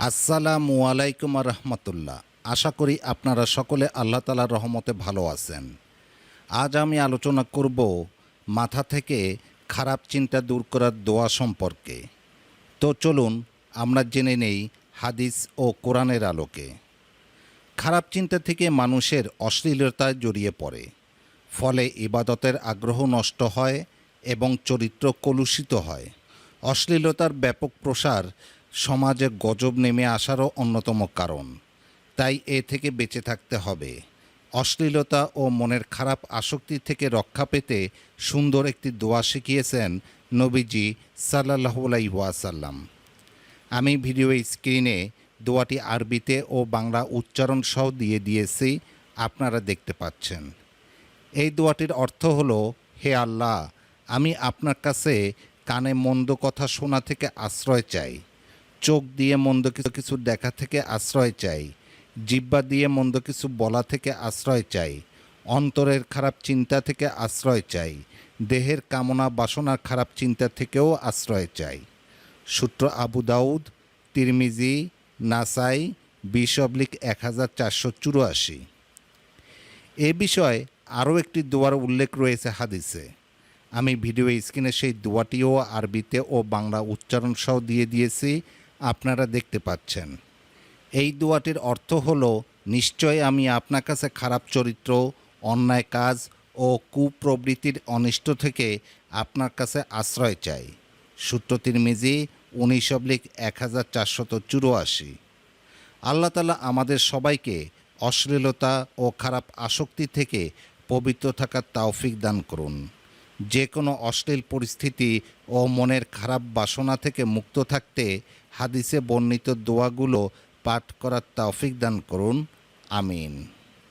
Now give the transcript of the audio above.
আসসালামু আলাইকুম রহমতুল্লাহ। আশা করি আপনারা সকলে আল্লাহ তাআলার রহমতে ভালো আছেন। আজ আমি আলোচনা করব মাথা থেকে খারাপ চিন্তা দূর করার দোয়া সম্পর্কে। তো চলুন আমরা জেনে নেই হাদিস ও কোরআনের আলোকে। খারাপ চিন্তা থেকে মানুষের অশ্লীলতায় জড়িয়ে পড়ে, ফলে ইবাদতের আগ্রহ নষ্ট হয় এবং চরিত্র কলুষিত হয়। অশ্লীলতার ব্যাপক প্রসার সমাজে গজব নেমে আসারও অন্যতম কারণ। তাই এ থেকে বেঁচে থাকতে হবে। অশ্লীলতা ও মনের খারাপ আসক্তি থেকে রক্ষা পেতে সুন্দর একটি দোয়া শিখিয়েছেন নবীজি সাল্লাল্লাহু আলাইহি ওয়াসাল্লাম। আমি ভিডিও স্ক্রিনে দোয়াটি আরবিতে ও বাংলা উচ্চারণ সহ দিয়ে দিয়েছি, আপনারা দেখতে পাচ্ছেন। এই দোয়াটির অর্থ হলো, হে আল্লাহ, আমি আপনার কাছে কানে মন্দ কথা শোনা থেকে আশ্রয় চাই, চোখ দিয়ে মন্দ কিছু দেখা থেকে আশ্রয় চাই, জিহ্বা দিয়ে মন্দ কিছু বলা থেকে আশ্রয় চাই, অন্তরের খারাপ চিন্তা থেকে আশ্রয় চাই, দেহের কামনা বাসনার খারাপ চিন্তা থেকেও আশ্রয় চাই। সূত্র আবু দাউদ, তিরমিজি, নাসাই, 20/1484। এ বিষয়ে আরও একটি দোয়ার উল্লেখ রয়েছে হাদিসে। আমি ভিডিও স্ক্রিনে সেই দোয়াটিও আরবিতে ও বাংলা উচ্চারণ সহ দিয়ে দিয়েছি, আপনারা দেখতে পাচ্ছেন। এই দোয়াটির অর্থ হলো, নিশ্চয় আমি আপনার কাছে খারাপ চরিত্র, অন্যায় কাজ ও কুপ্রবৃত্তির অনিষ্ট থেকে আপনার কাছে আশ্রয় চাই। সূত্র তিরমিজি, 19/1484। আল্লাহ তাআলা আমাদের সবাইকে অশ্লীলতা ও খারাপ আসক্তি থেকে পবিত্র থাকার তৌফিক দান করুন। যে কোনো অশ্লীল পরিস্থিতি ও মনের খারাপ বাসনা থেকে মুক্ত থাকতে হাদিসে বর্ণিত দোয়াগুলো পাঠ করার তৌফিক দান করুন। আমিন।